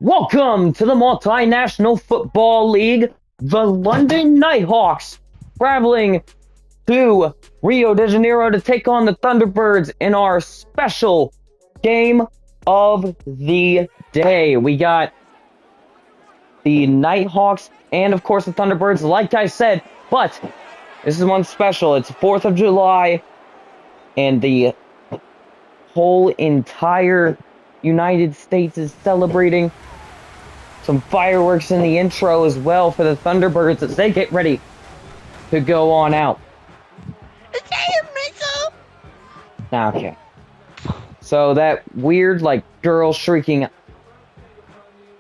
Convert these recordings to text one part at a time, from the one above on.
Welcome to the Multinational Football League, the London Nighthawks, traveling to Rio de Janeiro to take on the Thunderbirds in our special game of the day. We got the Nighthawks and, of course, the Thunderbirds, like I said, but this is one special. It's 4th of July, and the whole entire United States is celebrating. Some fireworks in the intro as well for the Thunderbirds as they get ready to go on out. Okay. So that weird, like, girl shrieking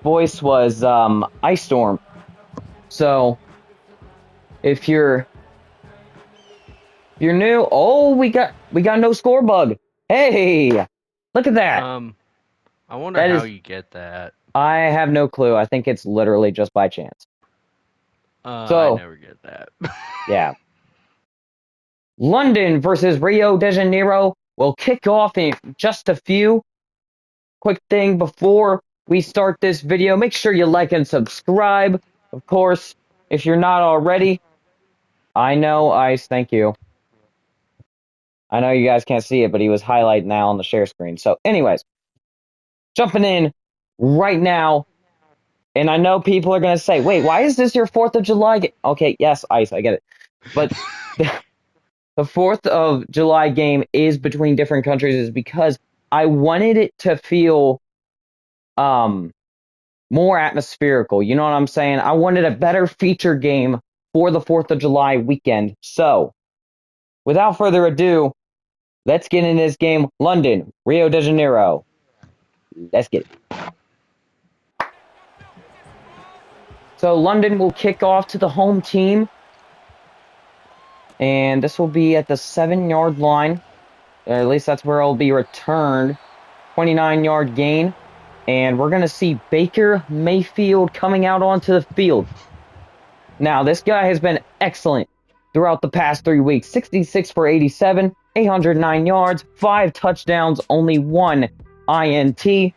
voice was Ice Storm. So if you're new, oh, we got no score bug. Hey, look at that. I wonder how you get that. I have no clue. I think it's literally just by chance. I never get that. Yeah. London versus Rio de Janeiro will kick off in just a few. Quick thing before we start this video, make sure you like and subscribe. Of course, if you're not already, I know, Ice, thank you. I know you guys can't see it, but he was highlighting now on the share screen. So anyways, jumping in right now. And I know people are going to say, wait, why is this your 4th of July? Okay, yes, Ice, I get it. But the 4th of July game is between different countries is because I wanted it to feel more atmospherical. You know what I'm saying? I wanted a better feature game for the 4th of July weekend. So, without further ado, let's get in this game. London, Rio de Janeiro. Let's get it. So London will kick off to the home team. And this will be at the 7-yard line. At least that's where it'll be returned. 29-yard gain. And we're going to see Baker Mayfield coming out onto the field. Now, this guy has been excellent throughout the past 3 weeks. 66 for 87, 809 yards, 5 touchdowns, only 1 INT.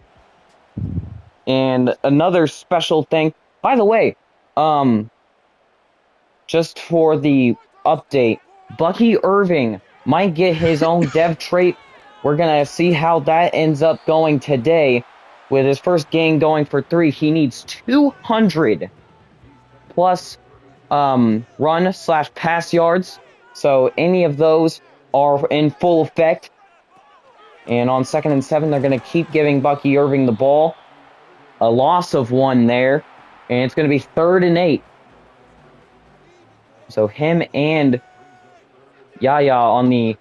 And another special thing, by the way, just for the update, Bucky Irving might get his own dev trait. We're going to see how that ends up going today. With his first game going for 3, he needs 200 plus run/pass yards. So any of those are in full effect. And on 2nd and 7, they're going to keep giving Bucky Irving the ball. A loss of 1 there. And it's going to be 3rd and 8. So him and Yaya on the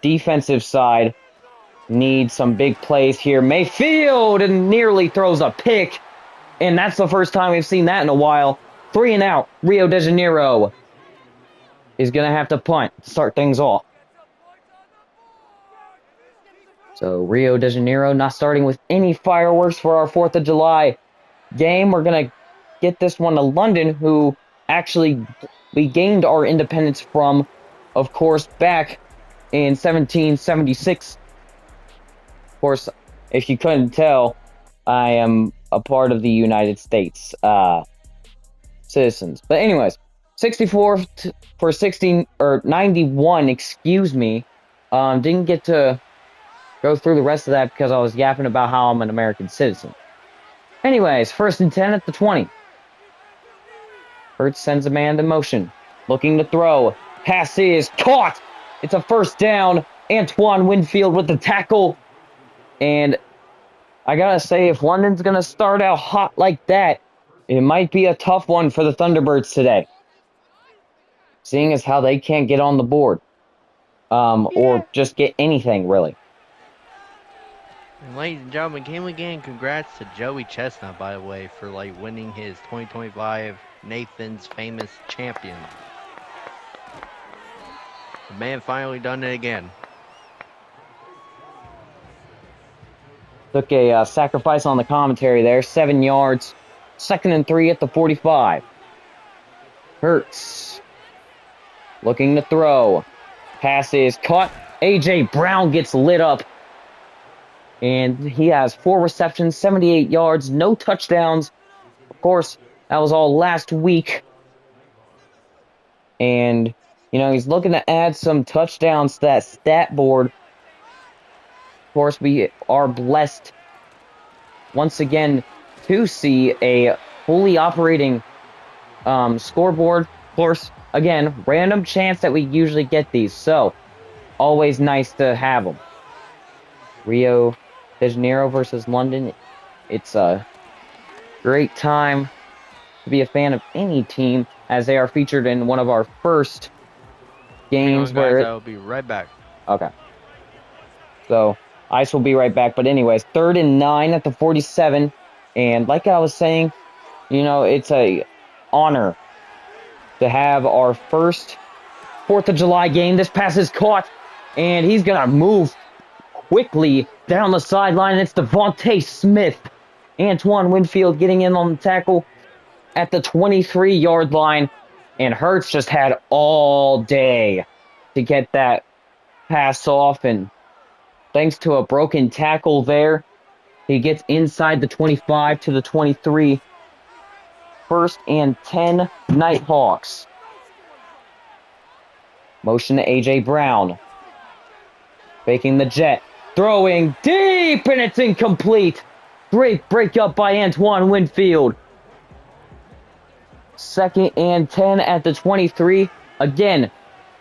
defensive side need some big plays here. Mayfield nearly throws a pick. And that's the first time we've seen that in a while. 3 and out. Rio de Janeiro is going to have to punt to start things off. So Rio de Janeiro not starting with any fireworks for our 4th of July game. We're going to get this one to London, who actually we gained our independence from, of course, back in 1776. Of course, if you couldn't tell, I am a part of the United States citizens. But anyways, 64 for 16 or 91, excuse me. Didn't get to go through the rest of that because I was yapping about how I'm an American citizen. Anyways, 1st and 10 at the 20. Hurts sends a man to motion, looking to throw. Pass is caught. It's a 1st down. Antoine Winfield with the tackle. And I gotta say, if London's gonna start out hot like that, it might be a tough one for the Thunderbirds today. Seeing as how they can't get on the board. Or just get anything, really. And ladies and gentlemen, can we again congrats to Joey Chestnut, by the way, for winning his 2025 Nathan's Famous Champion. The man finally done it again. Took a sacrifice on the commentary there. 7 yards. 2nd and 3 at the 45. Hurts. Looking to throw. Pass is caught. A.J. Brown gets lit up. And he has 4 receptions, 78 yards, no touchdowns. Of course, that was all last week. And, he's looking to add some touchdowns to that stat board. Of course, we are blessed once again to see a fully operating scoreboard. Of course, again, random chance that we usually get these. So, always nice to have them. Rio de Janeiro versus London. It's a great time to be a fan of any team, as they are featured in one of our first games. Hang on, guys, I will be right back. Okay. So, Ice will be right back. But anyways, 3rd and 9 at the 47. And like I was saying, it's a honor to have our first 4th of July game. This pass is caught, and he's going to move quickly down the sideline. It's Devontae Smith. Antoine Winfield getting in on the tackle at the 23-yard line. And Hurts just had all day to get that pass off. And thanks to a broken tackle there, he gets inside the 25 to the 23. 1st and 10, Nighthawks. Motion to A.J. Brown. Faking the jet. Throwing deep, and it's incomplete. Great breakup by Antoine Winfield. 2nd and 10 at the 23. Again,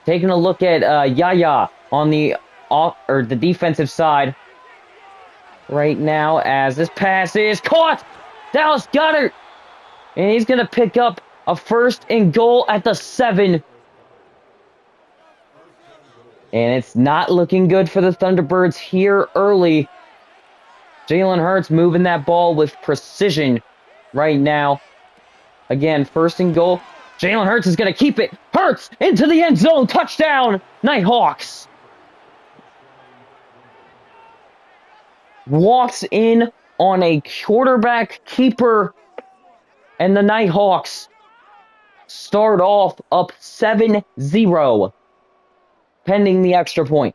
taking a look at Yaya on the defensive side right now, as this pass is caught. Dallas Goedert, and he's going to pick up a 1st and goal at the 7. And it's not looking good for the Thunderbirds here early. Jalen Hurts moving that ball with precision right now. Again, 1st and goal. Jalen Hurts is going to keep it. Hurts into the end zone. Touchdown, Nighthawks. Walks in on a quarterback keeper. And the Nighthawks start off up 7-0. Pending the extra point.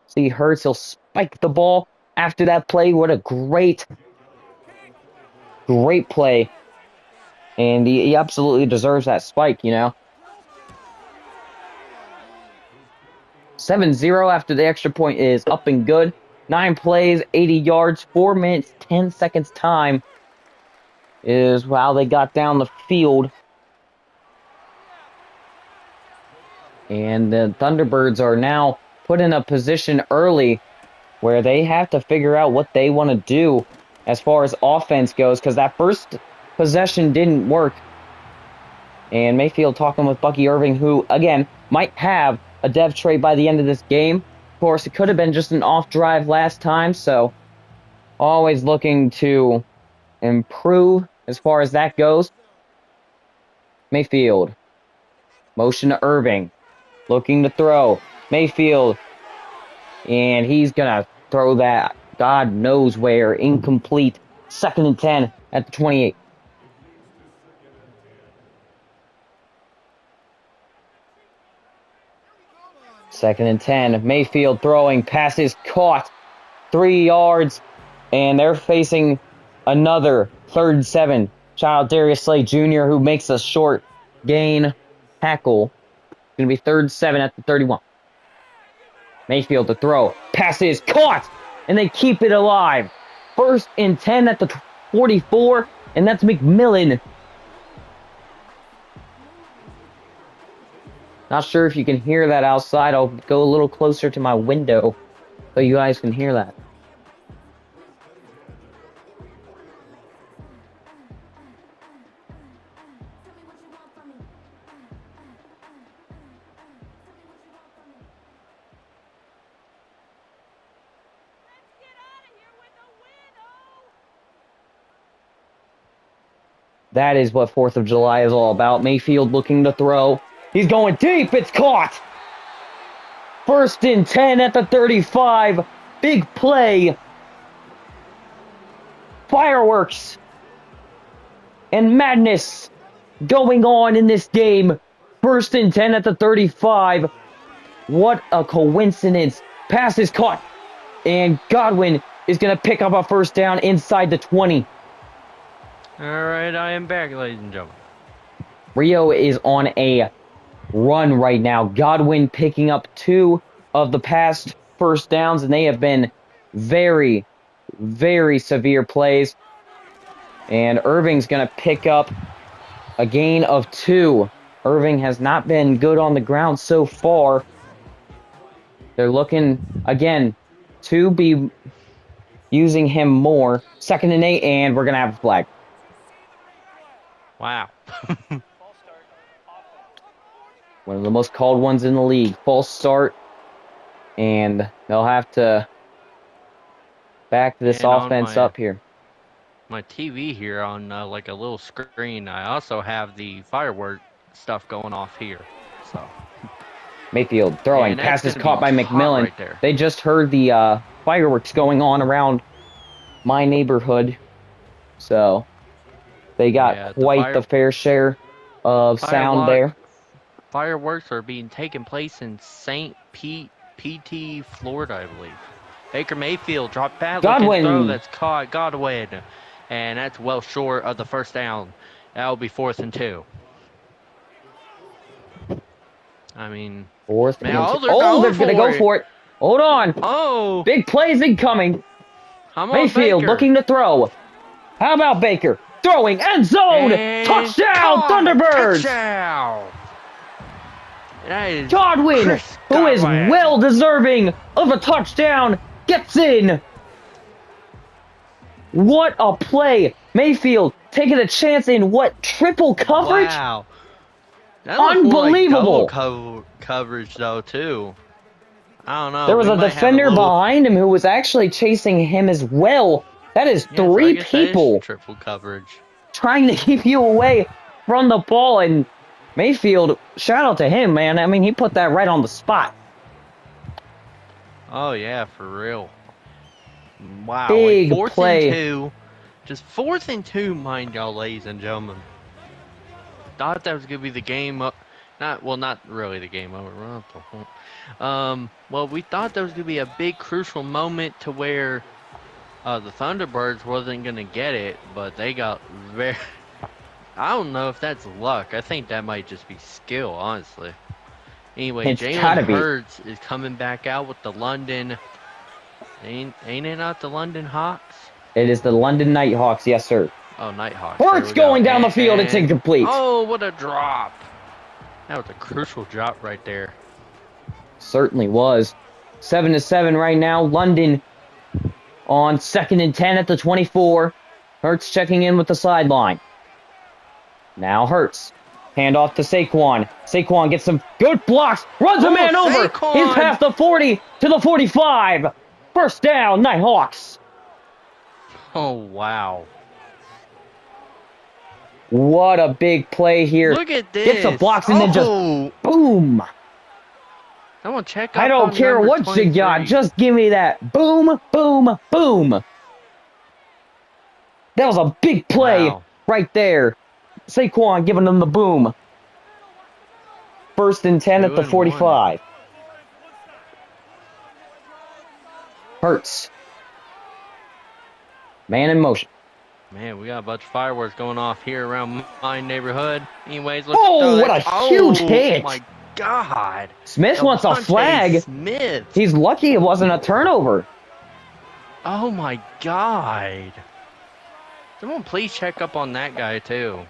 See Hurts, he'll spike the ball after that play. What a great play. And he absolutely deserves that spike, 7-0 after the extra point is up and good. 9 plays, 80 yards, 4 minutes, 10 seconds time is how they got down the field. And the Thunderbirds are now put in a position early where they have to figure out what they want to do as far as offense goes, because that first possession didn't work. And Mayfield talking with Bucky Irving, who, again, might have a dev trade by the end of this game. Of course, it could have been just an off drive last time, so always looking to improve as far as that goes. Mayfield. Motion to Irving. Looking to throw. Mayfield. And he's going to throw that God knows where. Incomplete. 2nd and 10 at the 28. Second and 10. Mayfield throwing. Pass is caught. 3 yards. And they're facing another 3rd and 7. Child Darius Slay Jr., who makes a short gain tackle. Going to be 3rd and 7 at the 31. Mayfield to throw. Pass is caught. And they keep it alive. 1st and 10 at the 44. And that's McMillan. Not sure if you can hear that outside. I'll go a little closer to my window so you guys can hear that. That is what 4th of July is all about. Mayfield looking to throw. He's going deep. It's caught. 1st and 10 at the 35. Big play. Fireworks and madness going on in this game. 1st and 10 at the 35. What a coincidence. Pass is caught. And Godwin is going to pick up a first down inside the 20. All right, I am back, ladies and gentlemen. Rio is on a run right now. Godwin picking up 2 of the past first downs, and they have been very, very severe plays. And Irving's going to pick up a gain of 2. Irving has not been good on the ground so far. They're looking, again, to be using him more. 2nd and 8, and we're going to have a flag. Wow. One of the most called ones in the league. False start. And they'll have to back this offense up here. My TV here on like a little screen, I also have the firework stuff going off here. So Mayfield throwing. Pass is caught by McMillan. Right there. They just heard the fireworks going on around my neighborhood. So they got quite the fair share of sound there. Fireworks are being taken place in St. Pete, PT, Florida, I believe. Baker Mayfield dropped back. Godwin. Throw that's caught. Godwin. And that's well short of the first down. That'll be 4th and 2. I mean, 4th man, and 2. They're going to go for it. Hold on. Oh. Big plays incoming. Mayfield looking to throw. How about Baker? Throwing end zone. And touchdown, Thunderbirds. Touchdown. That is Godwin, who is well deserving of a touchdown, gets in. What a play. Mayfield taking a chance in what, triple coverage? Wow. That unbelievable. Like double coverage though too. I don't know. There was a defender behind him who was actually chasing him as well. That is 3 people. That is triple coverage. Trying to keep you away from the ball, and Mayfield, shout out to him, man. I mean, he put that right on the spot. Oh yeah, for real. Wow. Big 4th play. and 2. Just 4th and 2, mind y'all, ladies and gentlemen. Thought that was gonna be the game. Not really the game over. Well, we thought there was gonna be a big crucial moment to where the Thunderbirds wasn't gonna get it, but they got very. I don't know if that's luck. I think that might just be skill, honestly. Anyway, Jalen Hurts is coming back out with the London. Ain't it not the London Hawks? It is the London Nighthawks, yes, sir. Oh, Nighthawks. Hurts going down the field. It's incomplete. Oh, what a drop. That was a crucial drop right there. Certainly was. 7-7 right now. London on 2nd and 10 at the 24. Hurts checking in with the sideline. Now Hurts. Hand off to Saquon. Saquon gets some good blocks. Runs a man over. He's past the 40 to the 45. First down, Nighthawks. Oh, wow. What a big play here. Look at this. Gets the blocks and then just boom. Someone check up I don't care what 23. You got. Just give me that. Boom, boom, boom. That was a big play right there. Saquon giving them the boom. 1st and 10 at the 45. Hurts. Man in motion. Man, we got a bunch of fireworks going off here around my neighborhood. Anyways, let's what a huge hit. Oh, my God. Smith wants a flag. Smith. He's lucky it wasn't a turnover. Oh, my God. Someone please check up on that guy, too.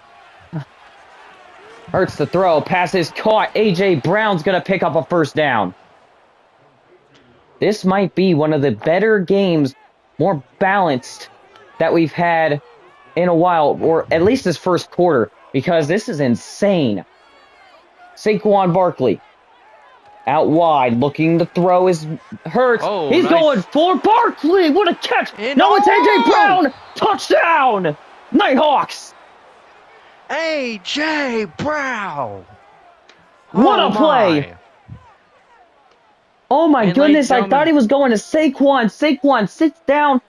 Hurts the throw. Pass is caught. A.J. Brown's going to pick up a first down. This might be one of the better games, more balanced, that we've had in a while, or at least this first quarter, because this is insane. Saquon Barkley out wide, looking to throw is Hurts. Oh, he's going for Barkley. What a catch! No, it's A.J. Brown. Touchdown, Nighthawks. A.J. Brown. What a play! Oh my goodness! I thought he was going to Saquon. Saquon sits down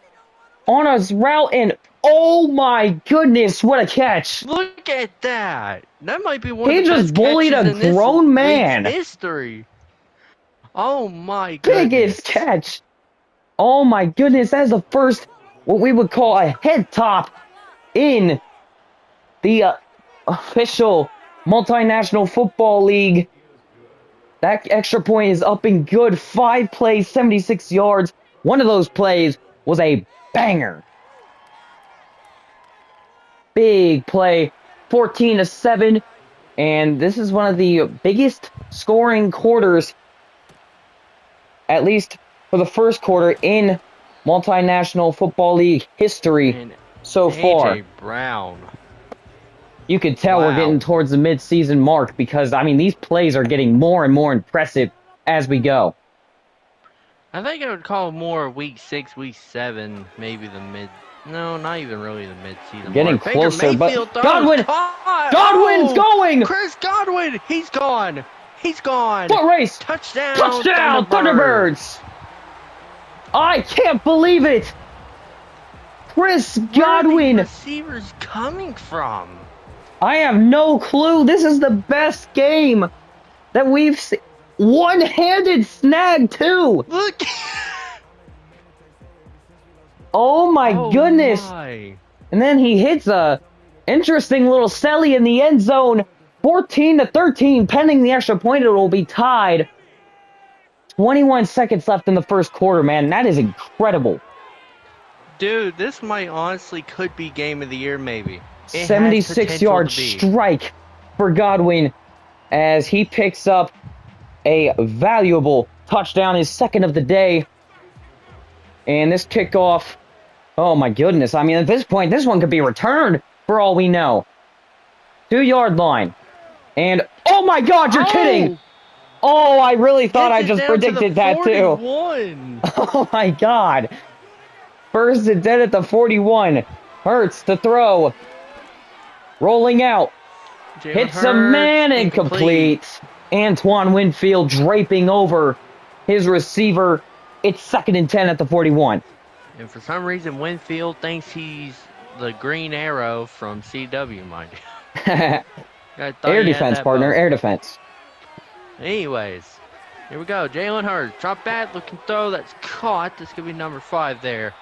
on his route, and oh my goodness, what a catch! Look at that! That might be one of the best catches. He just bullied a grown man. History. Oh my goodness! Biggest catch. Oh my goodness, that is the first, what we would call a head top in the official Multinational Football League. That extra point is up and good. 5 plays, 76 yards. One of those plays was a banger. Big play, 14-7. And this is one of the biggest scoring quarters, at least for the first quarter, in Multinational Football League history And so far. AJ Brown. You can tell we're getting towards the mid-season mark because, I mean, these plays are getting more and more impressive as we go. I think I would call more week 6, week 7, maybe the mid. No, not even really the mid-season. Getting mark. closer, but Godwin! Caught. Godwin's going! Chris Godwin! He's gone! He's gone! Foot race! Touchdown! Touchdown! Thunderbirds! I can't believe it! Chris Godwin! Where are these receivers coming from? I have no clue. This is the best game that we've seen. One-handed snag, too! Look! Oh my goodness! My. And then he hits a interesting little celly in the end zone. 14-13, pending the extra point, it will be tied. 21 seconds left in the first quarter, man. That is incredible. Dude, this might honestly could be game of the year, maybe. 76-yard strike for Godwin as he picks up a valuable touchdown, his second of the day. And this kickoff, oh my goodness. I mean, at this point, this one could be returned for all we know. 2-yard line. And, oh my God, you're kidding! Oh, I really thought I just predicted that too. Oh my God. First and 10 at the 41. Hurts to throw. Rolling out. Hits a man, incomplete. Antoine Winfield draping over his receiver. It's 2nd and 10 at the 41. And for some reason, Winfield thinks he's the Green Arrow from CW, mind you. Air defense, partner. Air defense. Anyways, here we go. Jalen Hurts. Drop back, looking throw. That's caught. This could be number 5 there.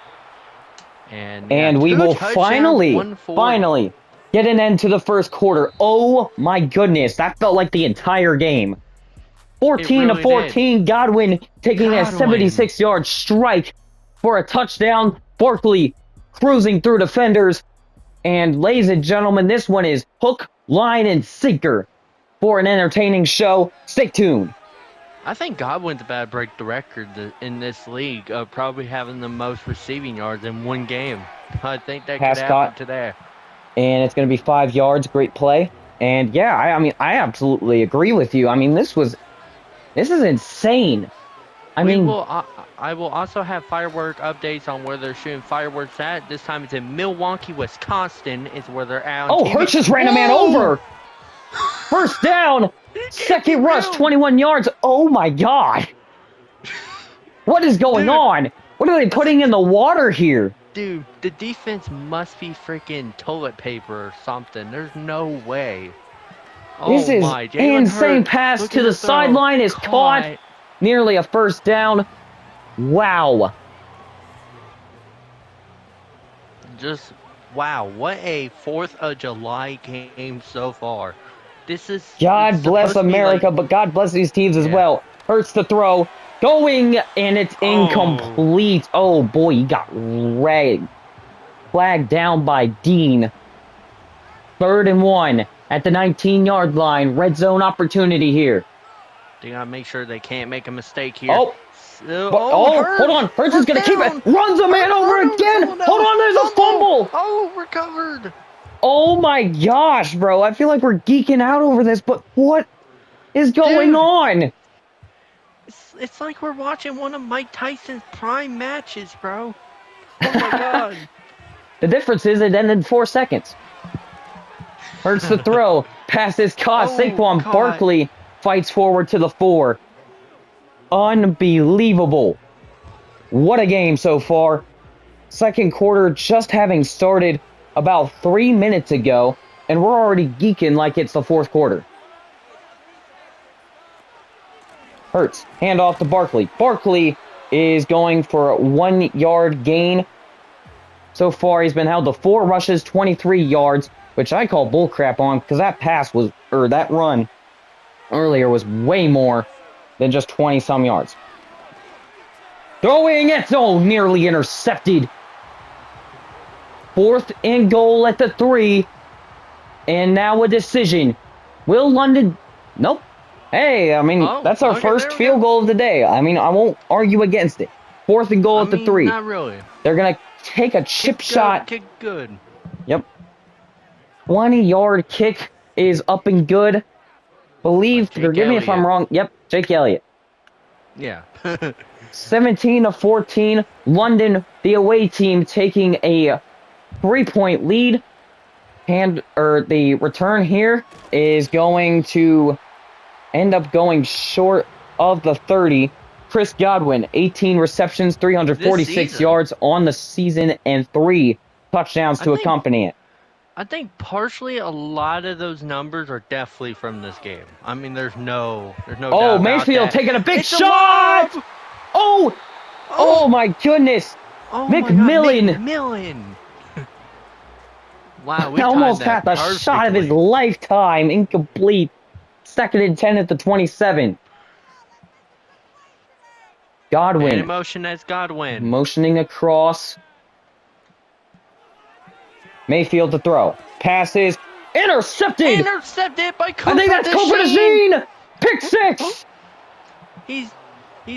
And we will finally get an end to the first quarter. Oh my goodness. That felt like the entire game. 14-14. Godwin taking a 76-yard strike for a touchdown. Barkley cruising through defenders. And ladies and gentlemen, this one is hook, line, and sinker for an entertaining show. Stay tuned. I think Godwin's about to break the record in this league of probably having the most receiving yards in one game. I think that could happen today. And it's going to be 5 yards. Great play. And yeah, I mean, I absolutely agree with you. I mean, this is insane. I will also have firework updates on where they're shooting fireworks at. This time it's in Milwaukee, Wisconsin is where they're at. Oh, Hurts just ran a man over. First down. Second rush, 21 yards. Oh my God. What is going on? What are they putting in the water here? Dude, the defense must be freaking toilet paper or something. There's no way. This is insane. Pass to the sideline is caught. Nearly a first down. Wow. Just wow. What a 4th of July game so far. This is God bless America, but God bless these teams as well. Hurts to throw. Going, and it's incomplete. Oh, boy, he got flagged down by Dean. 3rd and 1 at the 19-yard line. Red zone opportunity here. They gotta make sure they can't make a mistake here. Hold on. Hurts is gonna keep it. Runs a man over again. Hold on, there's a fumble. Oh, recovered. Oh my gosh, bro. I feel like we're geeking out over this, but what is going on? It's like we're watching one of Mike Tyson's prime matches, bro. Oh my God. The difference is it ended in 4 seconds. Hurts the throw. Pass is caught. Saquon Barkley fights forward to the 4. Unbelievable. What a game so far. Second quarter just having started about 3 minutes ago, and we're already geeking like it's the 4th quarter. Hurts. Hand off to Barkley. Barkley is going for a 1-yard gain. So far, he's been held to 4 rushes, 23 yards, which I call bullcrap on because that run earlier was way more than just 20-some yards. Throwing it, nearly intercepted. 4th and goal at the 3. And now a decision. Will London... Nope. Hey, I mean, that's our first field goal of the day. I mean, I won't argue against it. 4th and goal at the 3. Not really. They're going to take a chip shot. Kick good. Yep. 20-yard kick is up and good. Forgive me if I'm wrong. Yep, Jake Elliott. Yeah. 17-14. London, the away team, taking a 3-point lead. The return here is going to end up going short of the 30. Chris Godwin, 18 receptions, 346 yards on the season, and 3 touchdowns to accompany it. I think partially a lot of those numbers are definitely from this game. I mean, there's no doubt Mayfield about that. taking a big shot! Oh my goodness! McMillan! McMillan! Wow, we almost had the shot of his lifetime. Incomplete. 2nd and 10 at the 27. Godwin. And motion as Godwin. Motioning across. Mayfield to throw. Passes. Intercepted! Intercepted by Cooper. I think that's Cooper DeJean! Pick 6! He's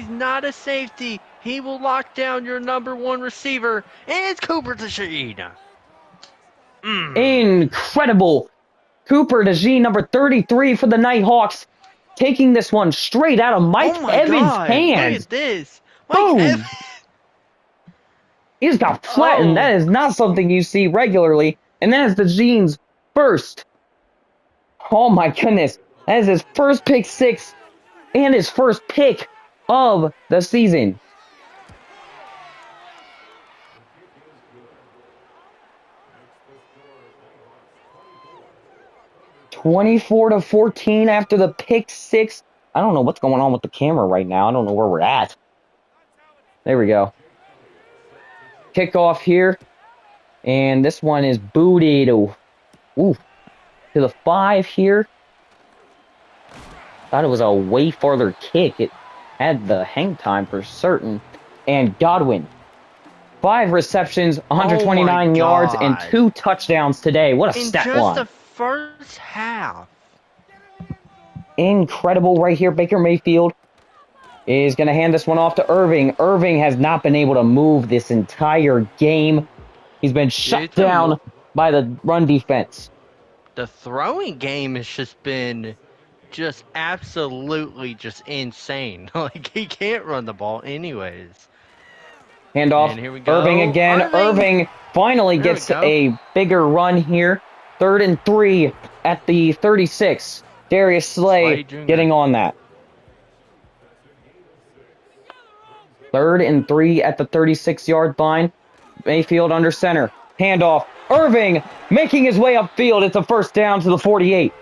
not a safety. He will lock down your number 1 receiver. And it's Cooper DeJean. Incredible. Cooper DeJean, number 33 for the Nighthawks, taking this one straight out of Mike Evans' hands. Look at this. Boom. He just got flattened. That is not something you see regularly. And that is DeJean's first. Oh my goodness. That is his first pick 6 and his first pick of the season. (24-14) after the pick 6. I don't know what's going on with the camera right now. I don't know where we're at. There we go. Kickoff here. And this one is booted. Ooh. To the 5 here. Thought it was a way farther kick. It had the hang time for certain. And Godwin. 5 receptions, 129 yards, and 2 touchdowns today. What a stat line. In just the first half. Incredible right here. Baker Mayfield is going to hand this one off to Irving. Irving has not been able to move this entire game. He's been shut down by the run defense. The throwing game has just been absolutely insane. Like, he can't run the ball anyways. Handoff. And here we go. Irving again. Irving finally gets a bigger run here. 3rd and 3 at the 36. Darius Slay getting on that. 3rd and 3 at the 36-yard line. Mayfield under center. Handoff. Irving making his way upfield. It's a first down to the 48.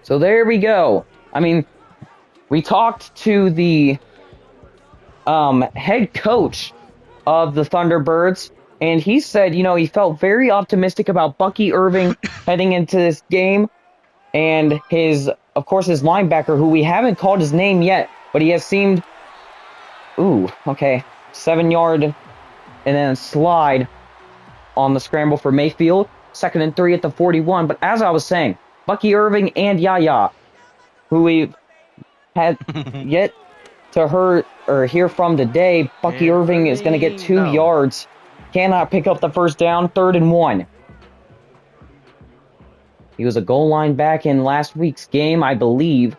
So there we go. I mean, we talked to the head coach of the Thunderbirds, and he said, he felt very optimistic about Bucky Irving heading into this game. And of course, his linebacker, who we haven't called his name yet, but he has seemed... Ooh, okay. 7-yard and then slide on the scramble for Mayfield. 2nd and 3 at the 41. But as I was saying, Bucky Irving and Yaya, who we had yet to hear from today, Bucky Irving is going to get 2 yards. Cannot pick up the first down. 3rd and 1. He was a goal line back in last week's game, I believe,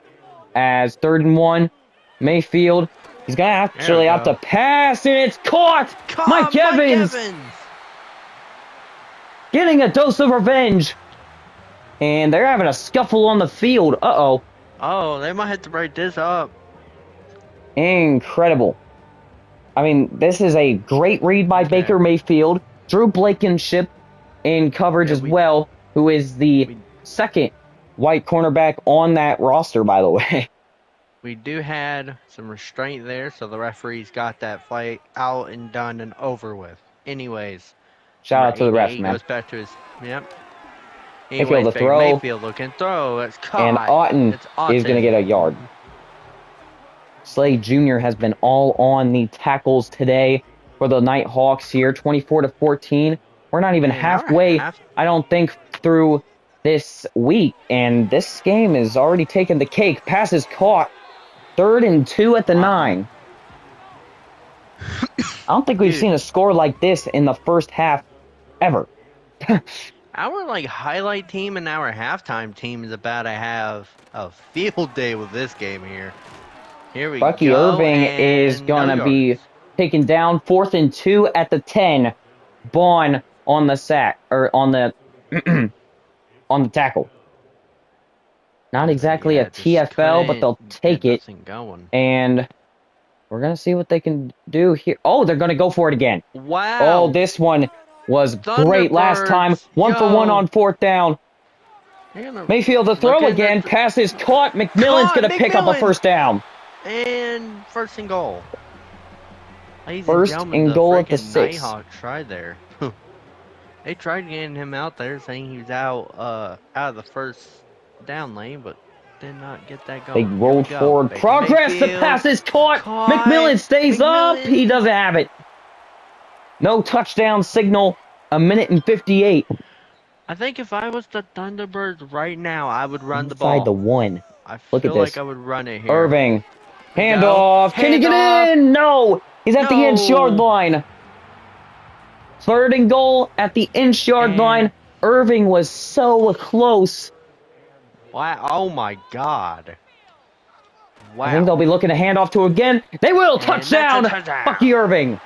as 3rd and 1. Mayfield, he's going to actually have to pass, and it's caught! Mike Evans! Getting a dose of revenge. And they're having a scuffle on the field. Uh-oh. Oh, they might have to break this up. Incredible. I mean, this is a great read by Baker Mayfield. Drew Blankenship in coverage as well, who is the second white cornerback on that roster, by the way. we do had some restraint there, so the referees got that fight out and done and over with. Anyways, Shout number out to the refs, 88 man. goes back to his. Yep. Mayfield Anyways, to Baker throw, Mayfield looking throw. It's and caught. Otten It's is going to Otten. get a yard. Slade Jr. has been all on the tackles today for the Nighthawks here, 24-14. We're not even And our halfway, half. I don't think, through this week, and this game is already taking the cake. Pass is caught. 3rd and 2 at the Wow. 9. I don't think we've Dude, seen a score like this in the first half ever. our like highlight team and our halftime team is about to have a field day with this game here. Here we Bucky go, Irving is and no going to be yards. taken down. 4th and 2 at the 10. Bond on the sack, or on the on the tackle. Not exactly a Yeah, just TFL, but couldn't they'll get take it. nothing going. And we're going to see what they can do here. Oh, they're going to go for it again. Oh, Wow, this one was great last time. Thunderbirds, 1 for 1 yo. on 4th down. They're gonna Mayfield to throw looking again. at Pass is caught. McMillan's caught going to pick up a McMillan 1st down. and first and goal. Ladies and 1st gentlemen, and the goal at the freaking 6. Nighthawks tried there. They tried getting him out there, saying he was out of the first down lane, but did not get that They going. Here we rolled go. forward. Baker Progress. The Mayfield pass is caught. caught McMillan stays up. He McMillan. doesn't have it. No touchdown signal. 1 minute and 58. I think if I was the Thunderbirds right now, I would run the Inside the ball. 1. I Look at feel like this. I would run it here. Irving. Here we go. Handoff. Can he get Handoff. in? No. He's at the inch-yard No. line. 3rd and goal at the inch-yard And line. Irving was so close. wow! Oh my God! I think they'll Wow! be looking to hand off to again. They will. And that's a Touchdown. touchdown. Bucky Irving.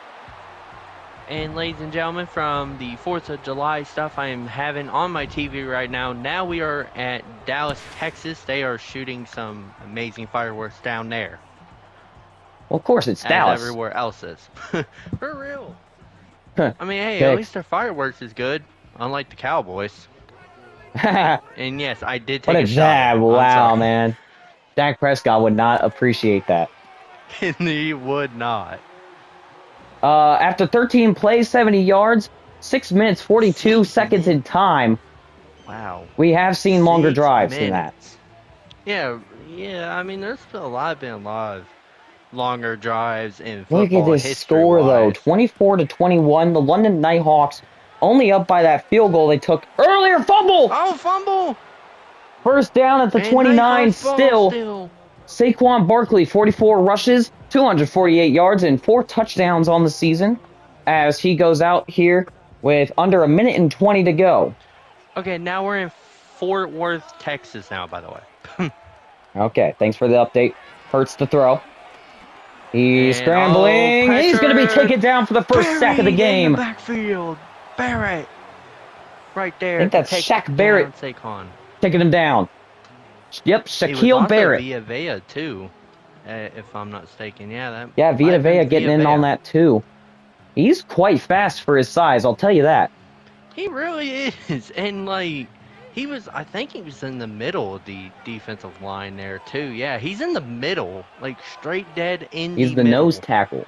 And ladies and gentlemen, from the 4th of July stuff I am having on my TV right now, now we are at Dallas, Texas. They are shooting some amazing fireworks down there, Well, of course, it's as Dallas. everywhere else is. For real. Huh. I mean, hey, Okay. at least their fireworks is good, unlike the Cowboys. What And yes, I did take a a shot. jab. I'm Wow, sorry. man. Dak Prescott would not appreciate that. And he would not. After 13 plays, 70 yards, 6 minutes, 42 6 seconds in minutes. time. Wow. We have seen longer 6 drives than that. minutes. Yeah. I mean, there's been a lot of longer drives in Look football at this history score, though. wise. 24-21. The London Nighthawks only up by that field goal they took earlier. Fumble! Oh, fumble! 1st down at the And 29 Nighthawks ball still. Saquon Barkley, 44 rushes, 248 yards, and 4 touchdowns on the season as he goes out here with under 1:20 to go. Okay, now we're in Fort Worth, Texas now, by the way. Okay, thanks for the update. Hurts to throw. He's And, scrambling. He's going to be pressure. taken down for the first sack of the Buried game. in the backfield. Barrett. Right there. I think that's to take Shaq down Barrett Saquon. taking him down. Yep, It was Shaquille also Barrett. Via Vea, too, if I'm not mistaken. Yeah, that Yeah, might Vita have been Vea getting in Vea. on that too. He's quite fast for his size, I'll tell you that. He really is. And, like, I think he was in the middle of the defensive line there, too. Yeah, he's in the middle. Like, straight dead in He's the middle. nose tackle.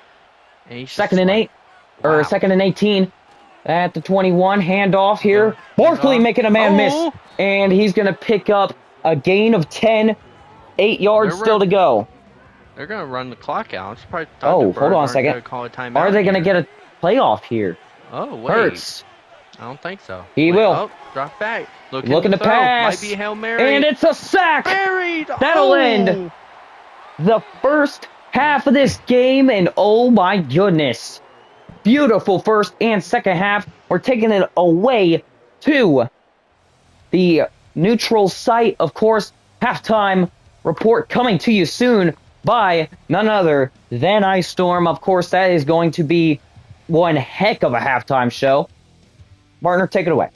And he's just 2nd and 8, or wow. 2nd and 18 at the 21. Handoff here. Barkley making a man miss. And he's going to pick up a gain of 10. 8 yards still to go. They're going to run the clock out. I'm surprised Oh, Thunderbirds hold on a aren't second. gonna call a timeout Are they going to here. get a playoff here? Oh, wait. Hurts. I don't think so. He will. Oh, drop back. Looking to throw. pass. Might be Hail Mary. And it's a sack. Buried. That'll end the first half of this game, and oh my goodness. Beautiful first and second half. We're taking it away to the neutral site. Of course, halftime report coming to you soon by none other than Ice Storm. Of course, that is going to be one heck of a halftime show. Partner, take it away.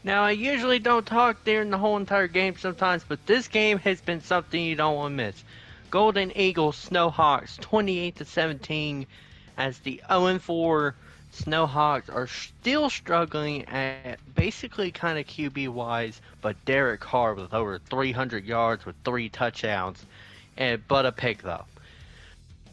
Now, I usually don't talk during the whole entire game sometimes, but this game has been something you don't want to miss. Golden Eagles, Snowhawks, 28-17, as the 0-4 Snowhawks are still struggling at basically kind of QB-wise, but Derek Carr with over 300 yards with 3 touchdowns but a pick though.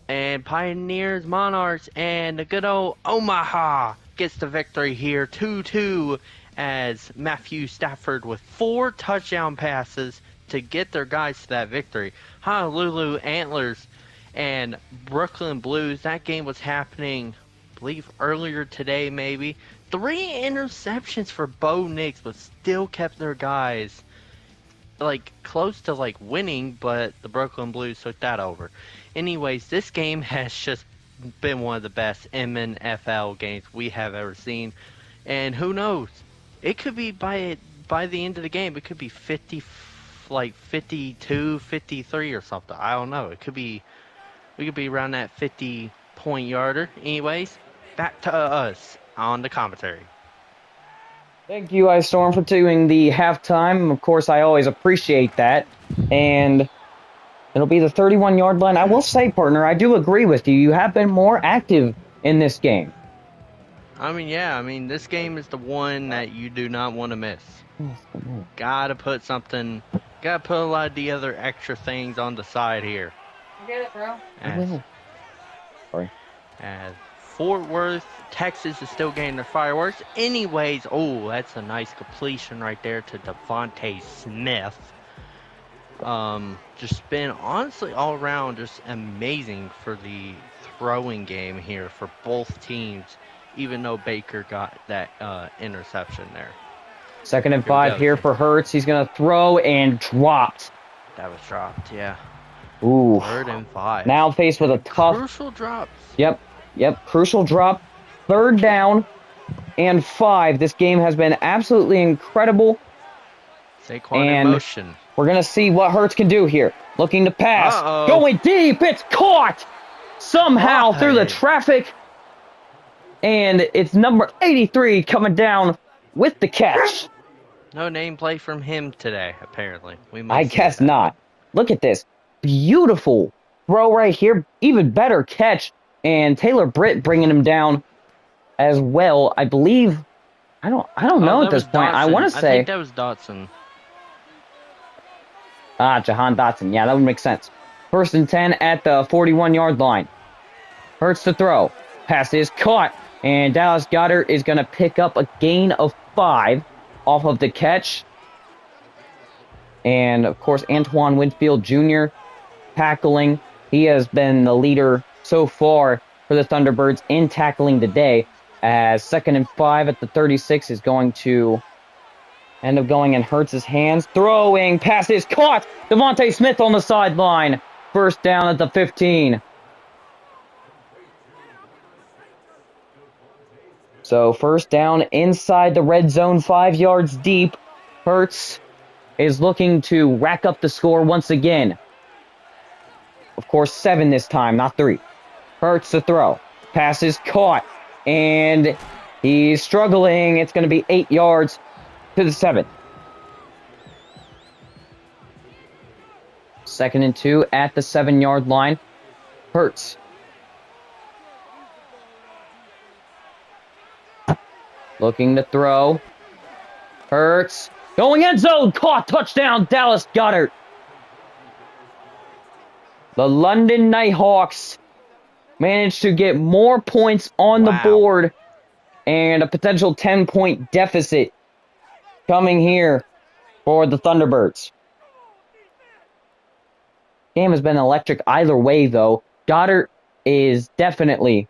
And Pioneers, Monarchs, and the good old Omaha gets the victory here, 2-2, as Matthew Stafford with 4 touchdown passes to get their guys to that victory. Honolulu Antlers and Brooklyn Blues, that game was happening, I believe, earlier today maybe. 3 interceptions for Bo Nix, but still kept their guys like close to like winning, but the Brooklyn Blues took that over. Anyways, this game has just been one of the best MNFL games we have ever seen, and who knows? It could be by the end of the game, it could be 50, like 52, 53 or something. I don't know. It could be we could be around that 50-point yarder. Anyways, back to us on the commentary. Thank you, Ice Storm, for doing the halftime. Of course, I always appreciate that. And it'll be the 31-yard line. I will say, partner, I do agree with you. You have been more active in this game. I mean, yeah, this game is the one that you do not want to miss. Gotta put a lot of the other extra things on the side here. I get it, bro. Sorry. As Fort Worth, Texas is still getting their fireworks. Anyways, oh, that's a nice completion right there to Devontae Smith. Just been honestly all around just amazing for the throwing game here for both teams, even though Baker got that interception there. 2nd and 5 here for Hurts. He's going to throw and dropped. That was dropped, yeah. Ooh. 3rd and 5. Now faced with a tough... Crucial drops. Yep. Crucial drop. 3rd down and 5. This game has been absolutely incredible. Saquon in motion. We're going to see what Hurts can do here. Looking to pass. Going deep. It's caught somehow through the traffic. And it's number 83 coming down with the catch. No nameplate from him today, apparently. I guess not. Look at this. Beautiful throw right here. Even better catch. And Taylor Britt bringing him down as well. I believe... I don't know at this point. Dotson. I want to say... I think that was Dotson. Jahan Dotson. Yeah, that would make sense. 1st and 10 at the 41-yard line. Hurts to throw. Pass is caught. And Dallas Goedert is going to pick up a gain of 5 off of the catch. And, of course, Antoine Winfield Jr. tackling. He has been the leader so far for the Thunderbirds in tackling today. As 2nd and 5 at the 36 is going to end up going in Hurts' hands. Throwing. Pass is caught. Devontae Smith on the sideline. 1st down at the 15. So 1st down inside the red zone, 5 yards deep. Hurts is looking to rack up the score once again. Of course, 7 this time, not 3. Hurts to throw. Pass is caught. And he's struggling. It's going to be 8 yards to the 7. 2nd and 2 at the 7-yard line. Hurts. Looking to throw. Hurts. Going end zone. Caught. Touchdown. Dallas Goedert. The London Nighthawks managed to get more points on the board. And a potential 10-point deficit coming here for the Thunderbirds. Game has been electric either way, though. Goddard is definitely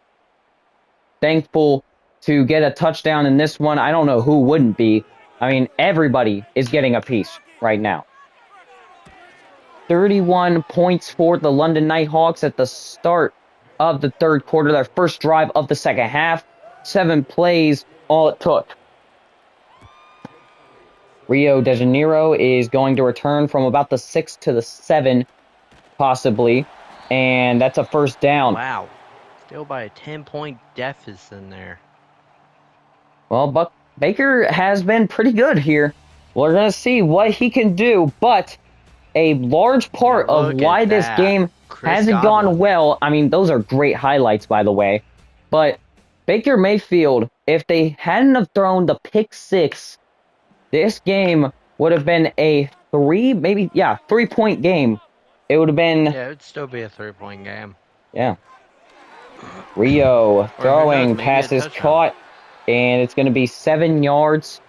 thankful to get a touchdown in this one. I don't know who wouldn't be. I mean, everybody is getting a piece right now. 31 points for the London Nighthawks at the start of the 3rd quarter. Their first drive of the 2nd half. 7 plays, all it took. Rio de Janeiro is going to return from about the 6 to the 7, possibly. And that's a 1st down. Wow. Still by a 10-point deficit in there. Well, Baker has been pretty good here. We're going to see what he can do, but a large part of why this game hasn't gone well, I mean, those are great highlights, by the way, but Baker Mayfield, if they hadn't have thrown the pick 6, this game would have been a 3-point game it would have been, Yeah, it'd still be a 3-point game. yeah. Rio Or who knows, throwing, maybe a passes touchdown. caught, and it's going to be 7 yards.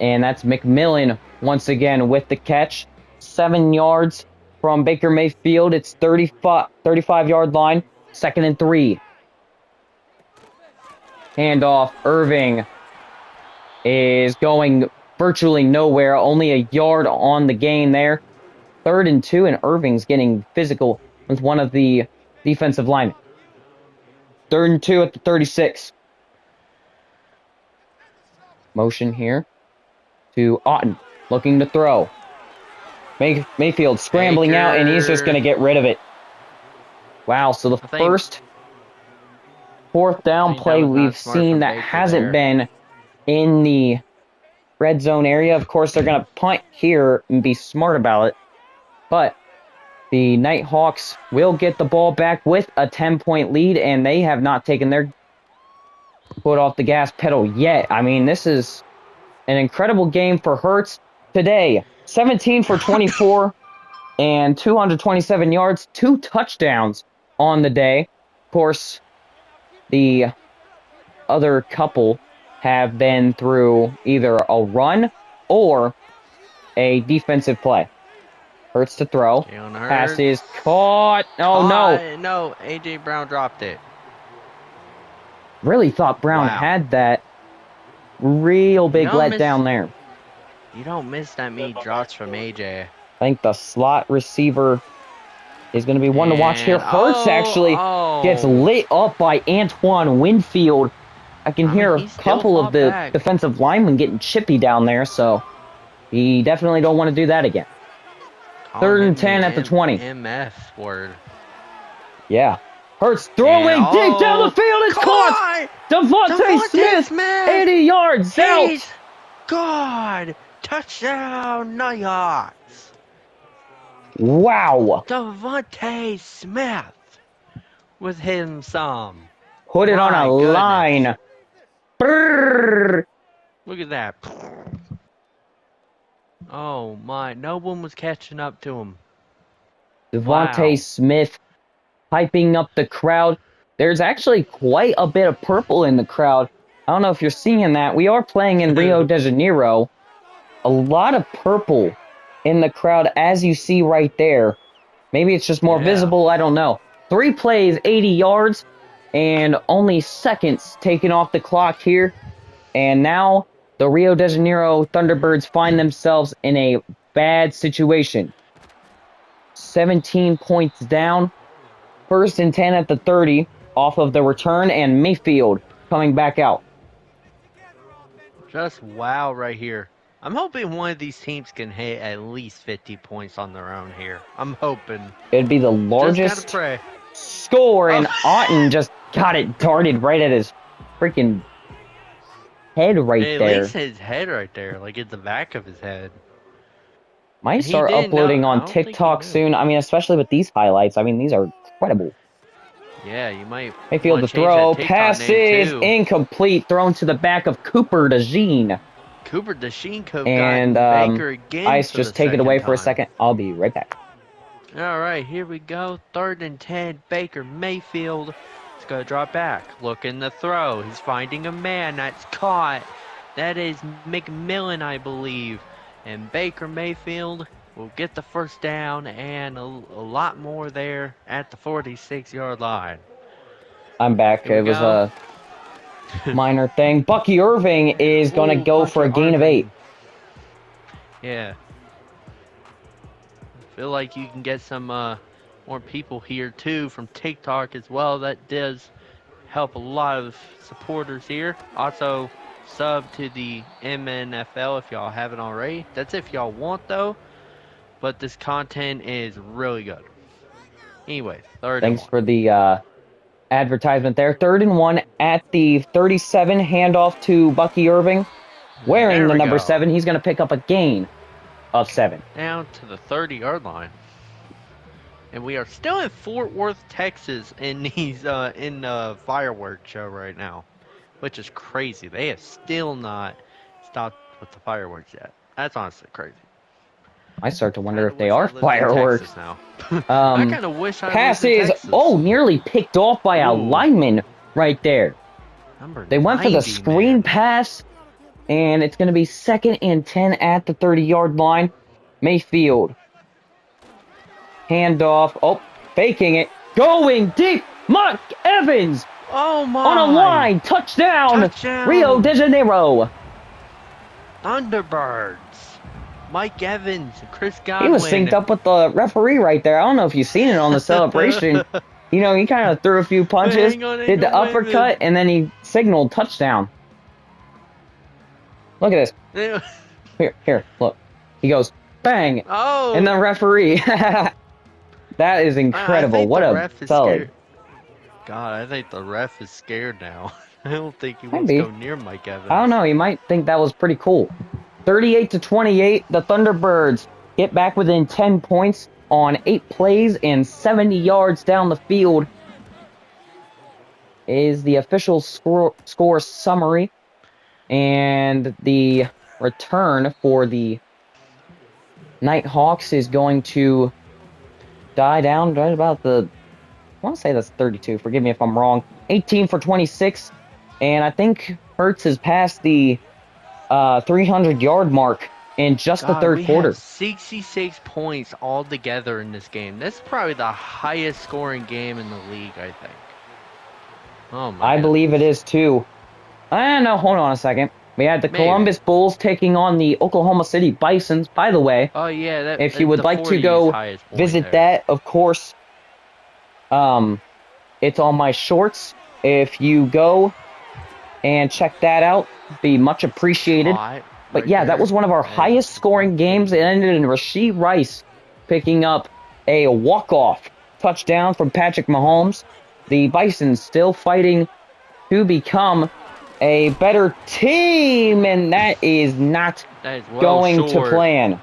And that's McMillan once again with the catch. 7 yards from Baker Mayfield. It's 35-yard line. 2nd and 3. Handoff. Irving is going virtually nowhere. Only a yard on the gain there. 3rd and 2, and Irving's getting physical with one of the defensive linemen. 3rd and 2 at the 36. Motion here to Otten, looking to throw. Mayfield scrambling out, and he's just going to get rid of it. Wow, so the first 4th down play we've seen that hasn't been in the red zone area. Of course, they're going to punt here and be smart about it. But the Nighthawks will get the ball back with a 10-point lead, and they have not taken their foot off the gas pedal yet. I mean, this is an incredible game for Hurts today. 17 for 24 and 227 yards, 2 touchdowns on the day. Of course, the other couple have been through either a run or a defensive play. Hurts to throw. Pass is caught. Oh, no. No, A.J. Brown dropped it. Really thought Brown had that. Real big letdown there. You don't miss that many drops from A.J. I think the slot receiver is going to be one to watch here. Hurts actually gets lit up by Antoine Winfield. I can hear a couple of the defensive linemen getting chippy down there, so he definitely don't want to do that again. 3rd and 10 at the 20. MF word. Yeah. Hurts throwing deep down the field. It's caught. Devontae Smith, 80 yards out. God. Touchdown, Nighthawks. Wow. Devontae Smith with him some. Put it on a line. Brrr. Look at that. Oh my, no one was catching up to him. Devontae Smith hyping up the crowd. There's actually quite a bit of purple in the crowd. I don't know if you're seeing that. We are playing in Rio de Janeiro. A lot of purple in the crowd, as you see right there. Maybe it's just more visible. I don't know. 3 plays, 80 yards, and only seconds taken off the clock here. And now the Rio de Janeiro Thunderbirds find themselves in a bad situation. 17 points down. 1st and 10 at the 30 off of the return, and Mayfield coming back out. Just wow right here. I'm hoping one of these teams can hit at least 50 points on their own here. I'm hoping. It'd be the largest score, and Otten just got it darted right at his freaking head right there. At least his head right there, like at the back of his head. Might start uploading on TikTok soon. I mean, especially with these highlights. I mean, these are incredible. Yeah, you might. Mayfield to throw. Pass is incomplete. Thrown to the back of Cooper DeJean. Cooper DeJean and Baker again. Ice, just take it away for a second. I'll be right back. All right, here we go. 3rd and 10. Baker Mayfield. He's going to drop back. Looking to throw. He's finding a man. That's caught. That is McMillan, I believe. And Baker Mayfield will get the 1st down and a lot more there at the 46-yard line. I'm back. It was a minor thing. Bucky Irving is going to go for a gain of 8. Yeah. I feel like you can get some more people here too from TikTok as well. That does help a lot of supporters here. Also, sub to the MNFL if y'all haven't already. That's if y'all want though. But this content is really good. Anyway, 3rd and 1. Thanks for the advertisement there. 3rd and 1 at the 37. Handoff to Bucky Irving. Wearing the number 7. He's going to pick up a gain of 7. Down to the 30-yard line. And we are still in Fort Worth, Texas in these in the fireworks show right now. Which is crazy. They have still not stopped with the fireworks yet. That's honestly crazy. I start to wonder if Kinda they wish I are lived in fireworks. Texas now. I kind of wish I lived in Passes. Texas. Oh, nearly picked off by a Ooh, lineman right there. number They went for the 90, screen man. pass, and it's going to be 2nd and 10 at the 30-yard line. Mayfield. Handoff. Oh, faking it. Going deep. Mark Evans Oh on a my! line. Touchdown. Rio Touchdown! de Janeiro. Thunderbirds. Mike Evans, Chris He was synced Godwin. up with the referee right there. I don't know if you've seen it on the celebration. You know, he kind of threw a few Wait, punches, did hang the on, wait a uppercut, and then he signaled touchdown. Look at this. minute. Here, look. He goes, bang, and Oh, the referee. That is I incredible. think What the a ref is solid. scared. God, I think the ref is scared now. I don't think he Might wants to be. go near Mike I don't Evans. know. You might think that was pretty cool. 38-28, the Thunderbirds get back within 10 points on 8 plays and 70 yards down the field is the official score summary. And the return for the Nighthawks is going to die down right about I want to say that's 32. Forgive me if I'm wrong. 18 for 26. And I think Hertz has passed the 300-yard mark in just the God, third we have quarter. 66 points altogether in this game. That's probably the highest scoring game in the league, I think. Oh my I believe it goodness. is too. No, hold on a second. We had the Maybe. Columbus Bulls taking on the Oklahoma City Bisons. By the way, Oh yeah, if you would the like to 40 is go highest point visit there. that, of course, it's on my shorts. If you go and check that out, be much appreciated. Hot But right yeah, that there. was one of our And highest scoring games. It ended in Rashee Rice picking up a walk-off touchdown from Patrick Mahomes. The Bisons still fighting to become a better team, and that is not that is well going to short. plan.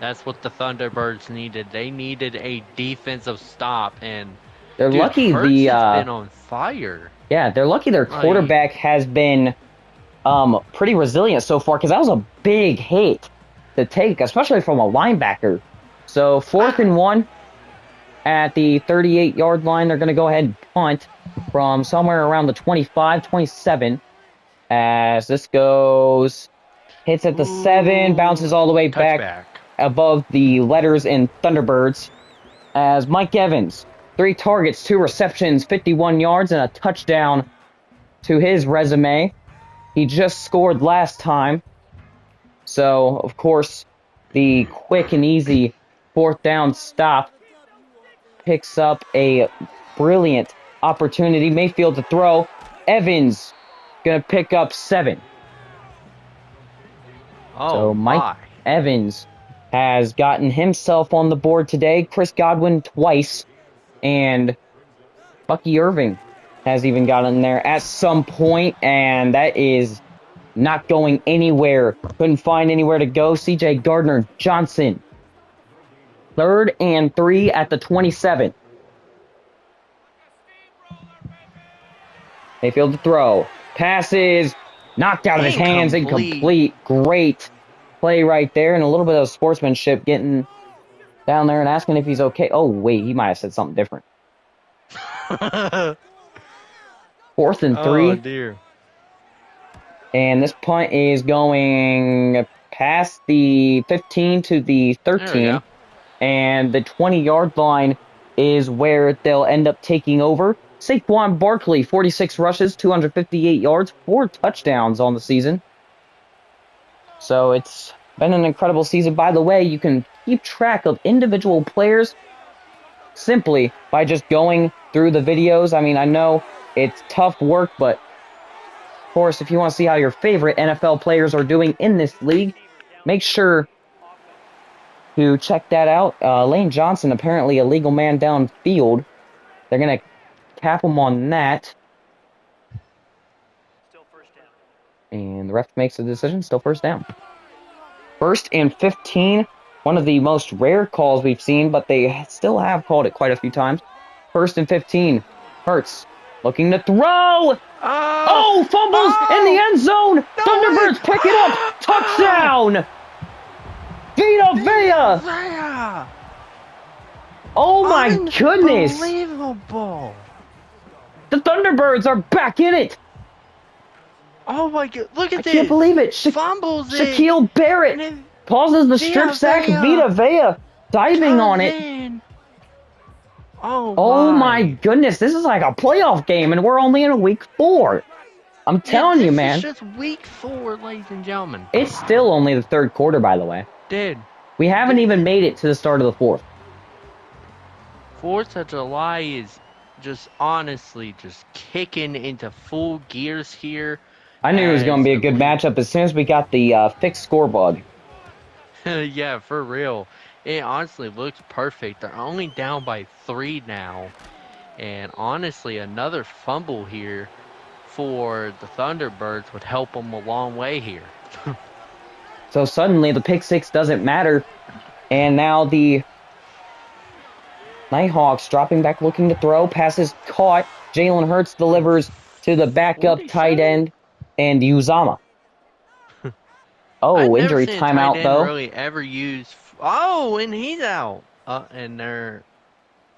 That's what the Thunderbirds needed. They needed a defensive stop, and They're dude, lucky Hurts has been on fire. they're lucky their Like, quarterback has been pretty resilient so far, because that was a big hit to take, especially from a linebacker. So 4th and 1 at the 38-yard line. They're going to go ahead and punt from somewhere around the 25, 27. As this goes, hits at the 7, bounces all the way back touchback. above the letters in Thunderbirds. As Mike Evans, 3 targets, 2 receptions, 51 yards, and a touchdown to his resume. He just scored last time. So, of course, the quick and easy 4th down stop picks up a brilliant opportunity. Mayfield to throw. Evans going to pick up 7. Oh So Mike my. Evans has gotten himself on the board today. Chris Godwin twice. And Bucky Irving has even gotten there at some point, and that is not going anywhere. Couldn't find anywhere to go. CJ Gardner-Johnson. 3rd and 3 at the 27. Mayfield to throw. Passes. Knocked out of his hands. Incomplete. Incomplete. Great play right there. And a little bit of sportsmanship getting down there and asking if he's okay. Oh, wait. He might have said something different. 4th and 3. Oh dear. And this punt is going past the 15 to the There we 13. go. And the 20-yard line is where they'll end up taking over. Saquon Barkley, 46 rushes, 258 yards, 4 touchdowns on the season. So it's been an incredible season. By the way, you can keep track of individual players simply by just going through the videos. I mean, I know it's tough work, but of course, if you want to see how your favorite NFL players are doing in this league, make sure to check that out. Lane Johnson, apparently a legal man downfield. They're going to cap him on that. And the ref makes the decision. Still first down. 1st and 15. One of the most rare calls we've seen, but they still have called it quite a few times. 1st and 15. Hurts looking to throw. Oh, fumbles in the end zone. No Thunderbirds way. pick it up. Touchdown. Vita Vea! Vea! Oh my goodness! Unbelievable! The Thunderbirds are back in it! Oh my god, look at I this! can't believe it! Fumbles it! Shaquille Barrett And then pauses the strip sack. Vita Vea diving on comes it. in! Oh Oh my my! goodness, this is like a playoff game, and we're only in week 4. I'm telling you, This man. is just week 4, ladies and gentlemen. It's still only the 3rd quarter, by the way. Dude. We haven't even made it to the start of the 4th. 4th of July is just honestly just kicking into full gears here. I knew it was going to as be a the good matchup as soon as we got the fixed score bug. Yeah, for real. It honestly looks perfect. They're only down by 3 now. And honestly, another fumble here for the Thunderbirds would help them a long way here. So suddenly the pick six doesn't matter. And now the Nighthawks dropping back looking to throw. Passes caught. Jalen Hurts delivers to the backup tight 47? end and Uzama. I've Oh, never injury seen a tight timeout end though. really ever use. Oh, and he's out. And they're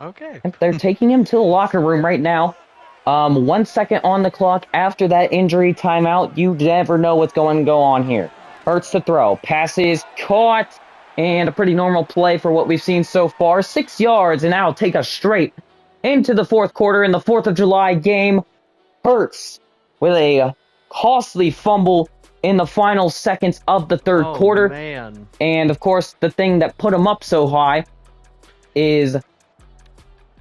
okay. They're taking him to the locker room right now. 1 second on the clock after that injury timeout. You never know what's going to go on here. Hurts to throw. Passes caught. And a pretty normal play for what we've seen so far. 6 yards, and that'll take us straight into the 4th quarter in the 4th of July game. Hurts with a costly fumble in the final seconds of the 3rd quarter. Man. And, of course, the thing that put him up so high is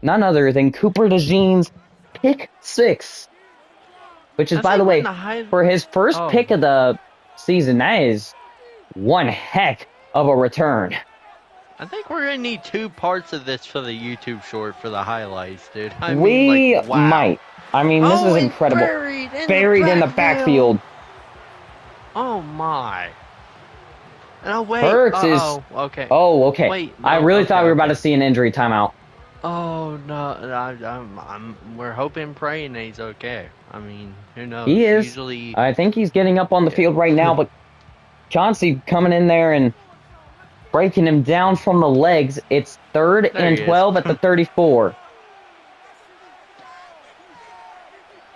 none other than Cooper DeJean's pick 6. Which is, by the way, for his first pick of the season, that is one heck of a return. I think we're gonna need 2 parts of this for the YouTube short for the highlights, dude. We like, wow. might. I mean, this is incredible. Buried in the backfield. Oh my. No, wait. Hurts is. Okay. Oh, okay. Wait, no, I really thought we were about okay. to see an injury timeout. Oh no, we're hoping, praying that he's okay. I mean, who knows? He is. Usually, I think he's getting up on the field right now, but Chauncey coming in there and breaking him down from the legs. It's 3rd and 12 at the 34.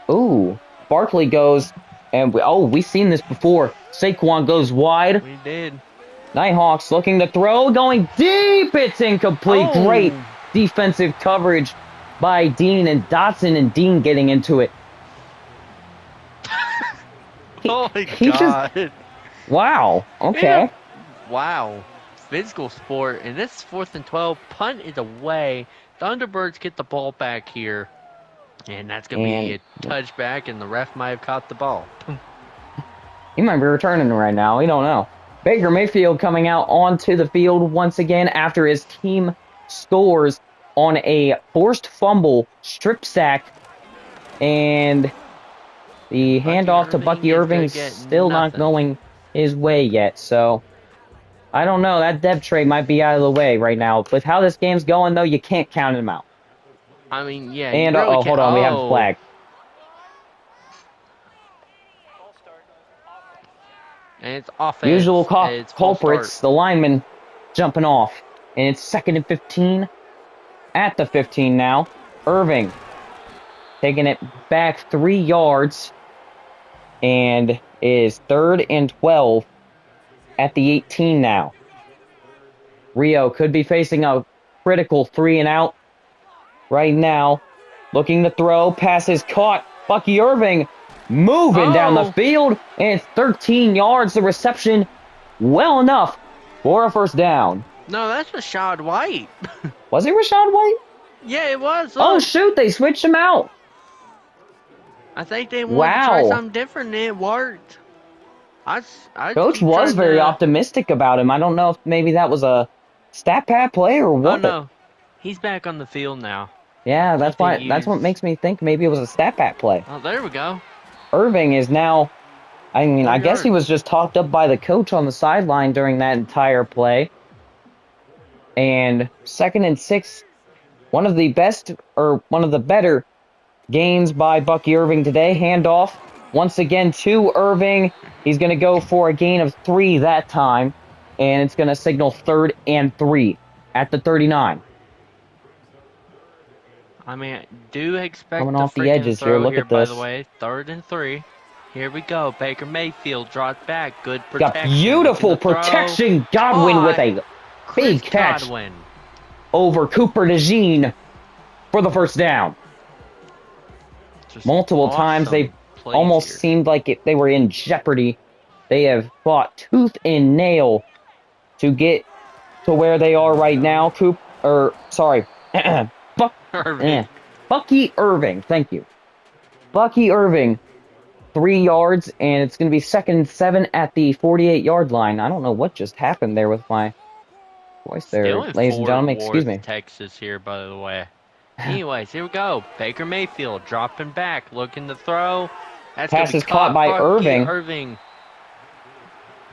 Ooh, Barkley goes, and we've seen this before. Saquon goes wide. we did. Nighthawks looking to throw, going deep. It's incomplete. Oh. Great defensive coverage by Dean and Dotson, and Dean getting into it. Oh my god. Wow. Okay. Yeah. Wow. Physical sport, and this 4th and 12. Punt is away. Thunderbirds get the ball back here, and that's gonna be a touchback, and the ref might have caught the ball. He might be returning right now. We don't know. Baker Mayfield coming out onto the field once again after his team scores on a forced fumble, strip sack, and the handoff to Bucky Irving's still not going his way yet. So I don't know. That depth trade might be out of the way right now. With how this game's going, though, you can't count him out. I mean, yeah. And really hold on, we have a flag. And it's offense. Usual culprits, the lineman jumping off. And it's 2nd and 15 at the 15 now. Irving taking it back 3 yards. And is 3rd and 12 at the 18 now. Rio could be facing a critical 3 and out right now. Looking to throw. Pass is caught. Bucky Irving moving down the field. And it's 13 yards. The reception well enough for a first down. No, that's Rashad White. Was it Rashad White? Yeah, it was. Look. Oh, shoot. They switched him out. I think they wanted to try something different, and it worked. Coach was very optimistic about him. I don't know if maybe that was a stat pad play or what. Oh, no. He's back on the field now. Yeah, that's what makes me think maybe it was a stat pad play. Oh, there we go. Irving is now, I mean, I guess he was just talked up by the coach on the sideline during that entire play. And 2nd and 6, one of the better gains by Bucky Irving today. Handoff once again to Irving. He's going to go for a gain of 3 that time. and it's going to signal 3rd and 3 at the 39. I mean, do expect Coming the off the freaking edges here. throw Look here, at by the this. way. 3rd and 3. Here we go. Baker Mayfield dropped back. Good Got protection. beautiful Looking to throw. protection. Godwin with a Chris big catch Godwin. over Cooper DeJean for the first down. Just Multiple times awesome they plays almost here. seemed like they were in jeopardy. They have fought tooth and nail to get to where they are right now. Irving. Bucky Irving. Thank you. Bucky Irving, 3 yards, and it's going to be 2nd and 7 at the 48-yard line. I don't know what just happened there with my voice Still there, in ladies and Fort gentlemen. Excuse Worth, me. Texas here, by the way. Anyways, here we go. Baker Mayfield dropping back, looking to throw. That's Pass gonna is be caught by Bucky Irving.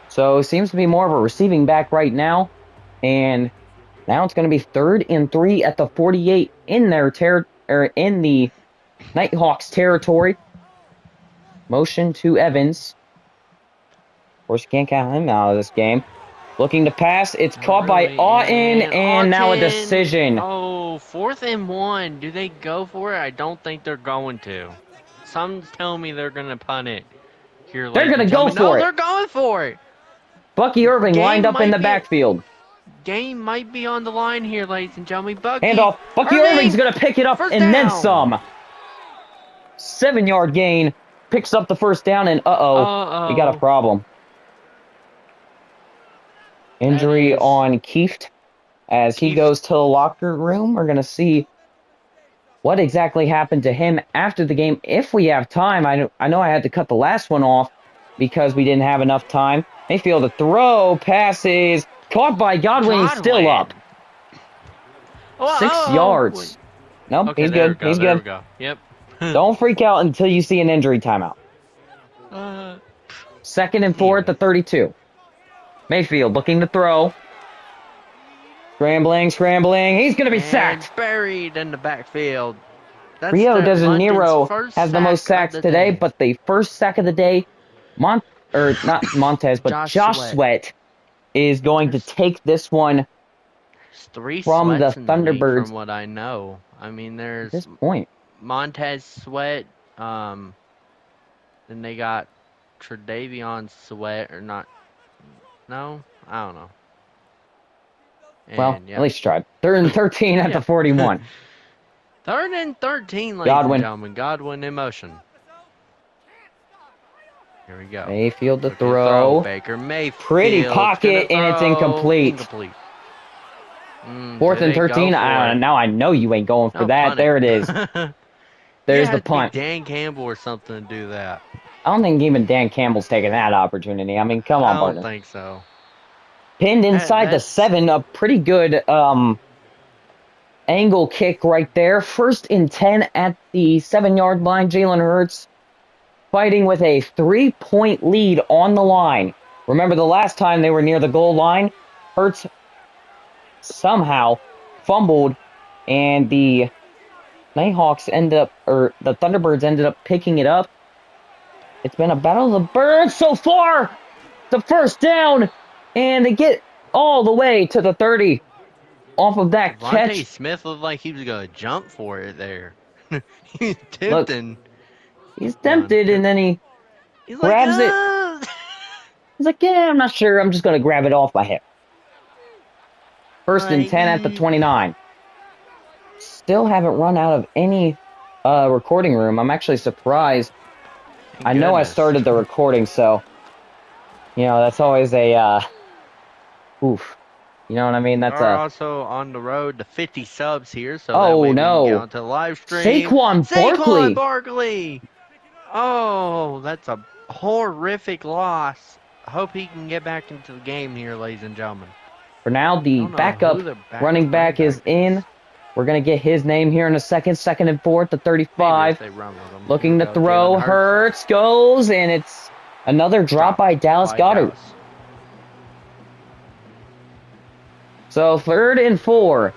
So seems to be more of a receiving back right now. And now it's going to be 3rd and 3 at the 48 in in the Nighthawks territory. Motion to Evans. Of course, you can't count him out of this game. Looking to pass. It's caught by Auten, and now a decision. Oh, 4th and 1. Do they go for it? I don't think they're going to. Some's telling me they're gonna punt it. Here, They're ladies going to and go gentlemen. No, for it. they're going for it. Bucky Irving lined Game up in might the be backfield. Game might be on the line here, ladies and gentlemen. Bucky Handoff. Bucky Irving's going to pick it up first and then down. some. 7-yard gain. Picks up the first down, and we got a problem. Injury on Kieft as he goes to the locker room. We're going to see what exactly happened to him after the game. If we have time, I know I had to cut the last one off because we didn't have enough time. Mayfield to throw, passes, caught by Godwin. He's still up. 6 yards. Nope, Okay, he's good. He's there good. we go. Yep. Don't freak out until you see an injury timeout. 2nd and 4 at the 32. Mayfield looking to throw. Scrambling. He's going to be sacked. Buried in the backfield. Rio de Janeiro has the most sacks today, but the first sack of the day, not Montez, but Josh Sweat is going to take this one from the Thunderbirds. From what I know, I mean, there's at this point. Montez Sweat. Then they got Tredavion Sweat, or not? No, I don't know. Well, at least tried. 3rd and 13 at the 41. 3rd and 13, ladies and gentlemen. Godwin in motion. Here we go. Mayfield to throw. Baker Mayfield. Pretty pocket, and it's incomplete. 4th and 13. Now I know you ain't going for that. There it is. There's the punt. Dan Campbell or something to do that. I don't think even Dan Campbell's taking that opportunity. I mean, come on, partner. I don't think so. Pinned inside the 7. A pretty good angle kick right there. 1st and 10 at the 7-yard line. Jalen Hurts fighting with a 3-point lead on the line. Remember the last time they were near the goal line? Hurts somehow fumbled, and the Nighthawks the Thunderbirds ended up picking it up. It's been a battle of the birds so far. The first down, and they get all the way to the 30 off of that catch. Devontae Smith looked like he was going to jump for it there. He's tempting. He's tempted, and then he grabs it. He's like, yeah, I'm not sure. I'm just going to grab it off my hip. 1st and 10 at the 29. Still haven't run out of any recording room. I'm actually surprised. I know I started the recording, so, that's always a, oof. You know what I mean? That's We're also on the road to 50 subs here, so that way we can get onto the live stream. Saquon Barkley! Oh, that's a horrific loss. I hope he can get back into the game here, ladies and gentlemen. For now, the backup running back is in. We're going to get his name here in a second. 2nd and 4 at the 35. Looking to throw. Hurts goes, and it's another drop by Dallas Goedert. So 3rd and 4.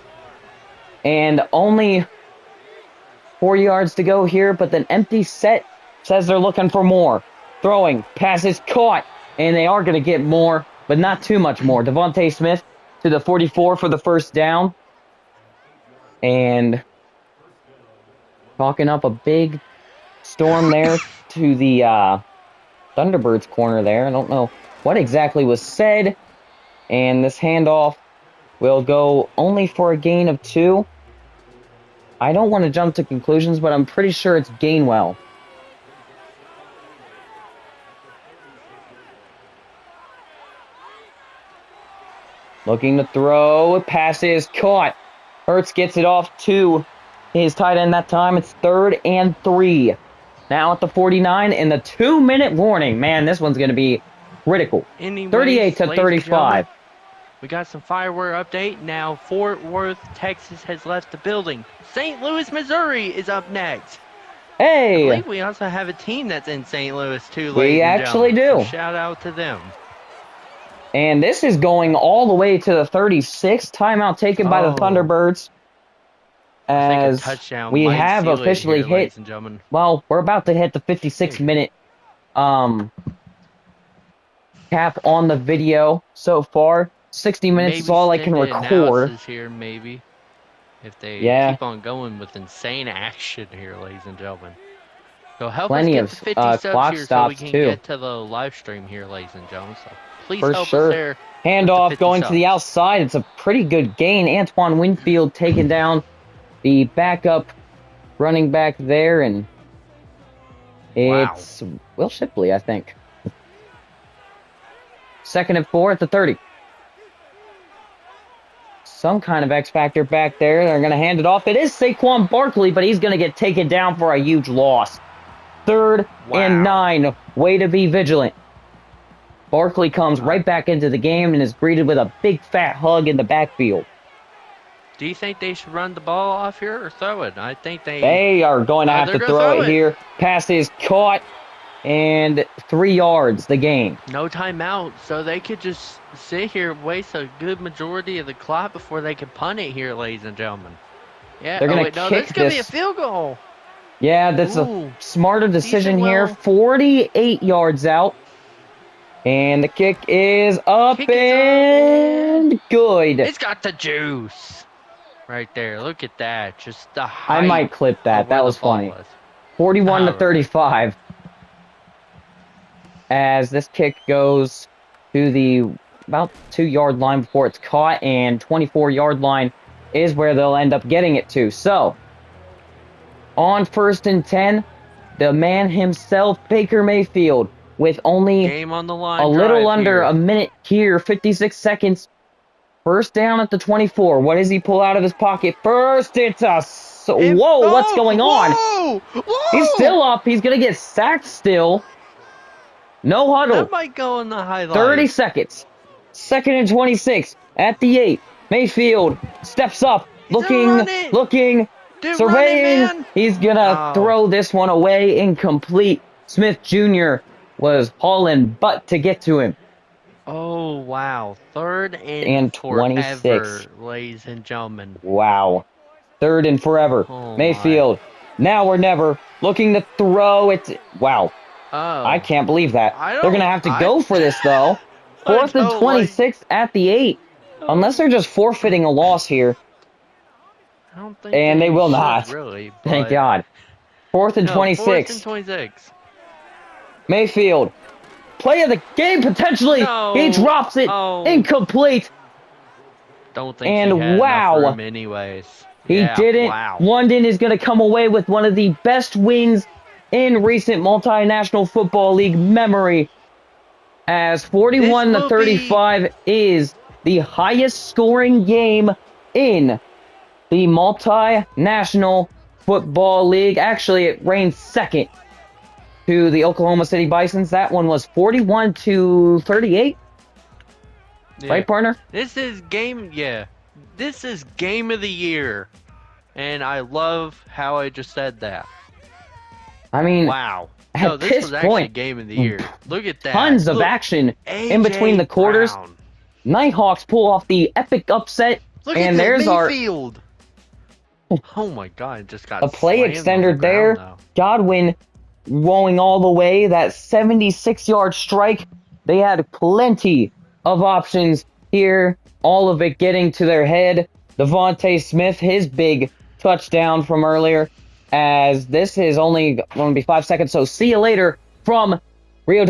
And only 4 yards to go here, but then empty set says they're looking for more. Throwing. Pass is caught, and they are going to get more. but not too much more. Devontae Smith to the 44 for the first down. And talking up a big storm there to the Thunderbirds corner there. I don't know what exactly was said. And this handoff will go only for a gain of 2. I don't want to jump to conclusions, but I'm pretty sure it's Gainwell. Looking to throw. Pass is caught. Hurts gets it off to his tight end that time. It's 3rd and 3. Now at the 49 in the 2-minute warning. Man, this one's going to be critical. Anyways, 38 to 35. We got some firework update. Now Fort Worth, Texas has left the building. St. Louis, Missouri is up next. I Hey, believe we also have a team that's in St. Louis too, we ladies and actually gentlemen. do. So shout out to them. And this is going all the way to the 36. Timeout taken by the Oh. Thunderbirds. I think a As touchdown we might have seal it officially here, hit, ladies and gentlemen. well, we're about to hit the 56-minute cap on the video so far. 60 minutes is all I can Maybe extended record. analysis here, maybe. If they Yeah. keep on going with insane action here, ladies and gentlemen. So help Plenty us of get to 50 subs clock here so we stops, can too. get to the live stream here, ladies and gentlemen. So please For help sure. us there. Handoff 50 going to the subs. outside. It's a pretty good gain. Antoine Winfield taking down the backup running back there, and Wow. it's Will Shipley, I think. 2nd and 4 at the 30. Some kind of X factor back there. They're going to hand it off. It is Saquon Barkley, but he's going to get taken down for a huge loss. 3rd and Wow. 9. Way to be vigilant. Barkley comes right back into the game and is greeted with a big fat hug in the backfield. Do you think they should run the ball off here or throw it? I think They are going to have they're to gonna throw throw it it. here. Pass is caught, and 3 yards, the gain. no timeout, so they could just sit here and waste a good majority of the clock before they can punt it here, ladies and gentlemen. Yeah, They're gonna wait, no, kick that's gonna be a this. field goal. Yeah, that's Ooh. a smarter decision Decent here. little- 48 yards out. And the kick is up Kick is up, and good. It's got the juice. Right there, look at that. Just the height. I might clip of that. where That the was ball funny. was. 41 to Alright. 35. As this kick goes to the about 2-yard line before it's caught, and 24-yard line is where they'll end up getting it to. So, on 1st and 10, the man himself, Baker Mayfield, with only Game on the line. a little drive under here. a minute here, 56 seconds. First down at the 24. What does he pull out of his pocket? First, it's a... Whoa, what's going on? Whoa! Whoa! He's still up. He's going to get sacked still. No huddle. That might go in the highlight. 30 seconds. 2nd and 26 at the 8. Mayfield steps up, He's gonna run it. looking, Dude, surveying. run it, man. He's going to Oh. throw this one away incomplete. Smith Jr. was hauling butt to get to him. Oh, wow. 3rd And forever, 26. ladies and gentlemen. Wow. 3rd and forever. Oh, Mayfield, now or never, looking to throw it. Wow. Oh. I can't believe that. I They're going to have to go for this, though. I 4th and don't 26 at the 8. Unless they're just forfeiting a loss here. I don't think And they will should, not. Really, Thank but- God. 4th and No, 26. 4th and 26. Mayfield. Play of the game, potentially. No. He drops it. Oh. Incomplete. Don't think And he had wow. enough room anyways. He Yeah, didn't. Wow. London is going to come away with one of the best wins in recent multinational football league memory, as 41 This to will 35 is the highest scoring game in the multinational football league. Actually, it reigns second to the Oklahoma City Bisons. That one was 41 to 38. Yeah. Right, partner? This is This is game of the year. And I love how I just said that. I mean, Wow. at No, this this was actually point, game of the year. Look at that. tons of Look, action in AJ between the quarters. Brown. Nighthawks pull off the epic upset, Look and at there's our Mayfield. Oh my God! It just got a play slammed on the extender there. ground, though. Godwin rolling all the way. That 76-yard strike. They had plenty of options here, all of it getting to their head. Devontae Smith, his big touchdown from earlier, as this is only going to be 5 seconds, so see you later from Rio de